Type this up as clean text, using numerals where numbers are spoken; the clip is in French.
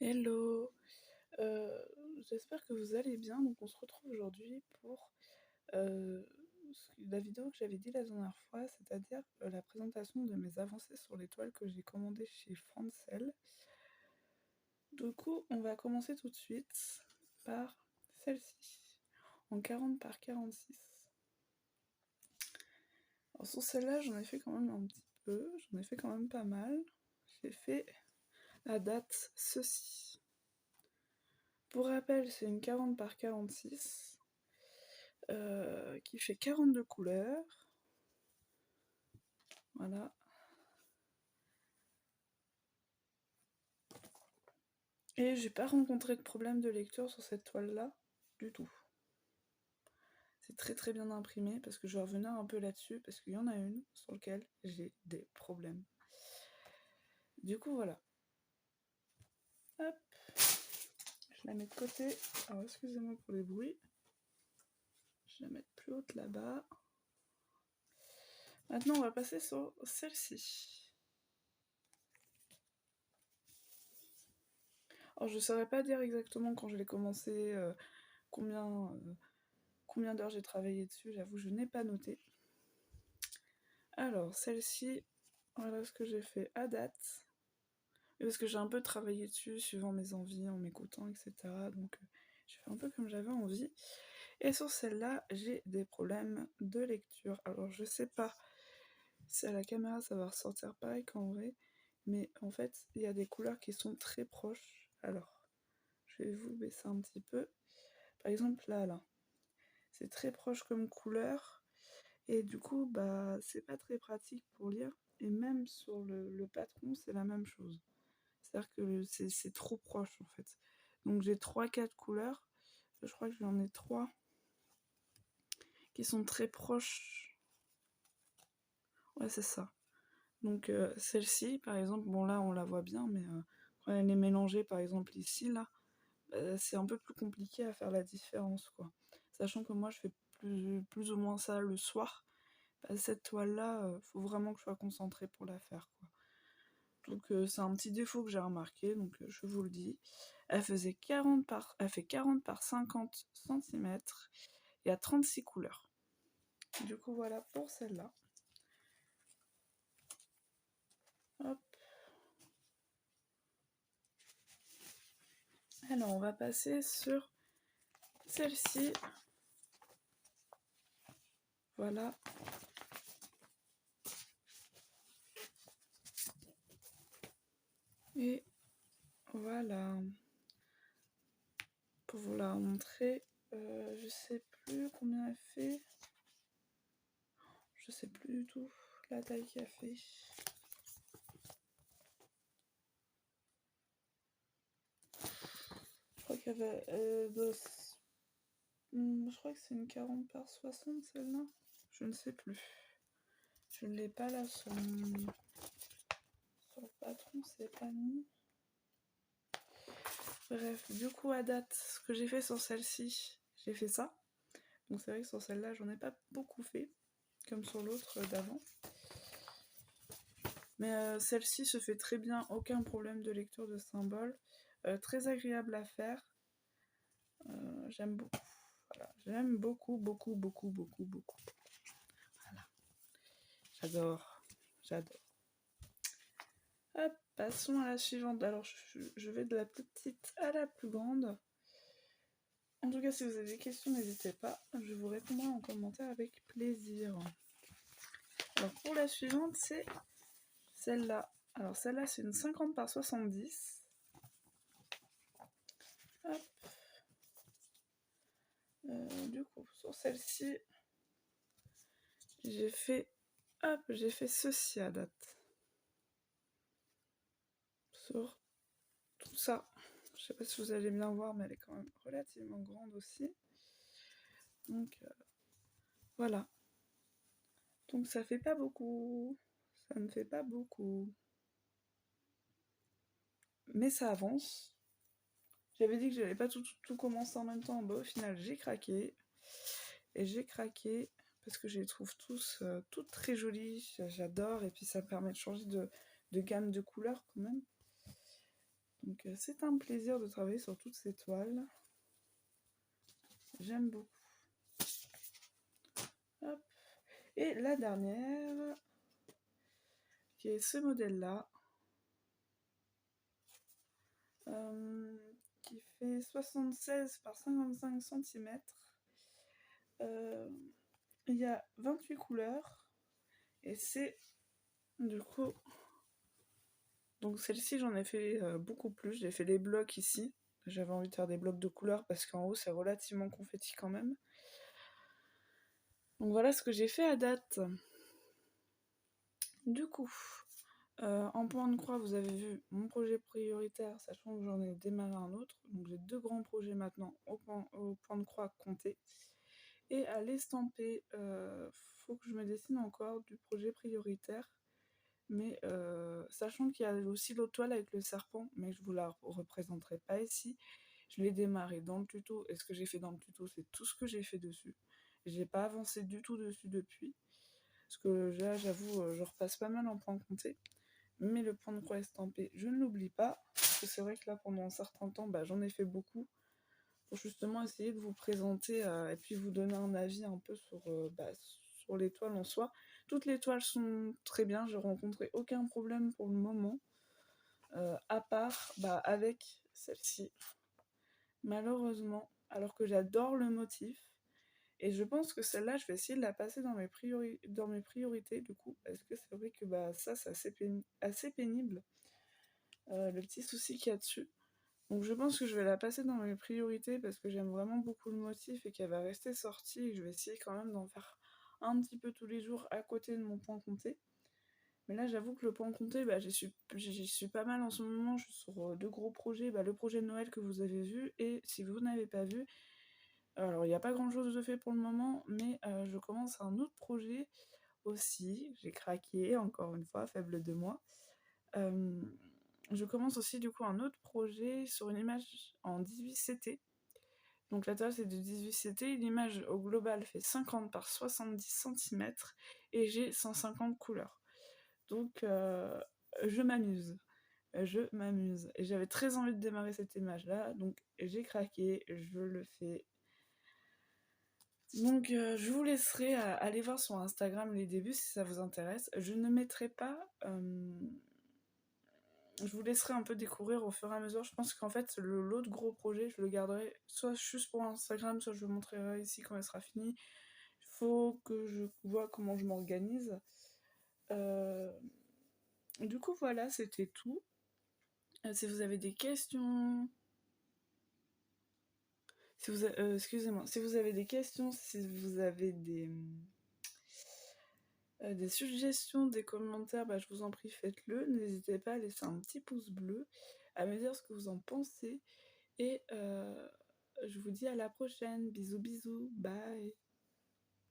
Hello, euh, j'espère que vous allez bien. Donc on se retrouve aujourd'hui pour euh, la vidéo que j'avais dit la dernière fois, c'est-à-dire la présentation de mes avancées sur les toiles que j'ai commandées chez Francel. Du coup, on va commencer tout de suite par celle-ci, en 40 par 46. Alors sur celle-là, j'en ai fait quand même un petit peu, j'en ai fait quand même pas mal. J'ai fait à date ceci. Pour rappel, c'est une 40 par 46 qui fait 42 couleurs. Voilà. Et j'ai pas rencontré de problème de lecture sur cette toile-là, du tout. C'est très très bien imprimé parce que je vais revenir un peu là-dessus parce qu'il y en a une sur laquelle j'ai des problèmes. Du coup, voilà. Hop. Je la mets de côté. Alors, excusez-moi pour les bruits. Je vais la mettre plus haute là-bas. Maintenant, on va passer sur celle-ci. Alors, je ne saurais pas dire exactement quand je l'ai commencé, combien d'heures j'ai travaillé dessus. J'avoue, je n'ai pas noté. Alors, celle-ci, voilà ce que j'ai fait à date. Et parce que j'ai un peu travaillé dessus, suivant mes envies, en m'écoutant, etc. Donc, j'ai fait un peu comme j'avais envie. Et sur celle-là, j'ai des problèmes de lecture. Alors, je sais pas si à la caméra ça va ressortir pareil qu'en vrai, mais en fait, il y a des couleurs qui sont très proches. Alors, je vais vous baisser un petit peu. Par exemple, là, c'est très proche comme couleur. Et du coup, bah, c'est pas très pratique pour lire. Et même sur le patron, c'est la même chose. C'est-à-dire que c'est trop proche en fait. Donc j'ai 3-4 couleurs. Je crois que j'en ai 3 qui sont très proches. Ouais, c'est ça. Donc celle-ci, par exemple, bon là on la voit bien, mais quand elle est mélangée, par exemple ici, là, c'est un peu plus compliqué à faire la différence, quoi. Sachant que moi je fais plus ou moins ça le soir. Bah, cette toile-là, faut vraiment que je sois concentrée pour la faire, quoi. Donc c'est un petit défaut que j'ai remarqué, donc je vous le dis. Elle fait 40 par 50 cm et à 36 couleurs. Du coup voilà pour celle-là. Hop. Alors on va passer sur celle-ci. Voilà. Et voilà. Pour vous la montrer, je sais plus combien elle fait. Je sais plus du tout la taille qu'elle fait. Je crois qu'elle avait... je crois que c'est une 40 par 60 celle-là. Je ne sais plus. Je ne l'ai pas là sur le patron, c'est pas mis. Bref, du coup à date, ce que j'ai fait sur celle-ci, j'ai fait ça. Donc c'est vrai que sur celle-là, j'en ai pas beaucoup fait, comme sur l'autre d'avant. Mais celle-ci se fait très bien, aucun problème de lecture de symboles. Très agréable à faire. J'aime beaucoup. Voilà. J'aime beaucoup, beaucoup, beaucoup, beaucoup, beaucoup. Voilà. J'adore. J'adore. Hop, passons à la suivante. Alors, je vais de la plus petite à la plus grande. En tout cas, si vous avez des questions, n'hésitez pas. Je vous répondrai en commentaire avec plaisir. Alors, pour la suivante, c'est celle-là. Alors, celle-là, c'est une 50 par 70. Hop. Du coup, sur celle-ci, j'ai fait ceci à date. Sur tout ça. Je sais pas si vous allez bien voir, mais elle est quand même relativement grande aussi. Donc, voilà. Donc, ça fait pas beaucoup. Ça ne fait pas beaucoup. Mais ça avance. J'avais dit que j'allais pas tout commencer en même temps. Bah, au final, j'ai craqué. Et j'ai craqué parce que je les trouve toutes très jolies. J'adore. Et puis, ça me permet de changer de gamme de couleurs quand même. Donc c'est un plaisir de travailler sur toutes ces toiles. J'aime beaucoup. Hop. Et la dernière, qui est ce modèle-là, qui fait 76 par 55 cm. Il y a 28 couleurs, et c'est du coup... Donc celle-ci, j'en ai fait beaucoup plus. J'ai fait les blocs ici. J'avais envie de faire des blocs de couleurs parce qu'en haut, c'est relativement confetti quand même. Donc voilà ce que j'ai fait à date. Du coup, en point de croix, vous avez vu mon projet prioritaire, sachant que j'en ai démarré un autre. Donc j'ai 2 grands projets maintenant au point de croix compté. Et à l'estamper, faut que je me dessine encore du projet prioritaire. Mais sachant qu'il y a aussi l'autre toile avec le serpent, mais je vous la représenterai pas ici. Je l'ai démarré dans le tuto, et ce que j'ai fait dans le tuto, c'est tout ce que j'ai fait dessus. J'ai pas avancé du tout dessus depuis. Parce que là, j'avoue, je repasse pas mal en point compté. Mais le point de croix estampé, je ne l'oublie pas. Parce que c'est vrai que là, pendant un certain temps, j'en ai fait beaucoup. Pour justement essayer de vous présenter et puis vous donner un avis un peu sur les toiles en soi. Toutes les toiles sont très bien, j'ai rencontré aucun problème pour le moment. À part avec celle-ci. Malheureusement, alors que j'adore le motif. Et je pense que celle-là, je vais essayer de la passer dans mes priorités, du coup, parce que c'est vrai que ça, c'est assez pénible, le petit souci qu'il y a dessus. Donc je pense que je vais la passer dans mes priorités, parce que j'aime vraiment beaucoup le motif et qu'elle va rester sortie, et que je vais essayer quand même d'en faire un petit peu tous les jours à côté de mon point compté. Mais là, j'avoue que le point compté, j'y suis pas mal en ce moment. Je suis sur 2 gros projets. Le projet de Noël que vous avez vu, et si vous n'avez pas vu, alors il n'y a pas grand chose de fait pour le moment, mais je commence un autre projet aussi. J'ai craqué, encore une fois, faible de moi. Je commence aussi du coup un autre projet sur une image en 18CT. Donc la taille c'est de 18CT, l'image au global fait 50 par 70 cm et j'ai 150 couleurs. Donc je m'amuse. Je m'amuse. Et j'avais très envie de démarrer cette image-là, donc j'ai craqué, je le fais. Donc je vous laisserai aller voir sur Instagram les débuts si ça vous intéresse. Je ne mettrai pas... je vous laisserai un peu découvrir au fur et à mesure. Je pense qu'en fait, l'autre gros projet, je le garderai soit juste pour Instagram, soit je vous montrerai ici quand elle sera finie. Il faut que je vois comment je m'organise. Du coup, voilà, c'était tout. Si vous avez des questions... excusez-moi, si vous avez des questions, si vous avez des suggestions, des commentaires, je vous en prie, faites-le. N'hésitez pas à laisser un petit pouce bleu, à me dire ce que vous en pensez. Et je vous dis à la prochaine. Bisous, bisous, bye.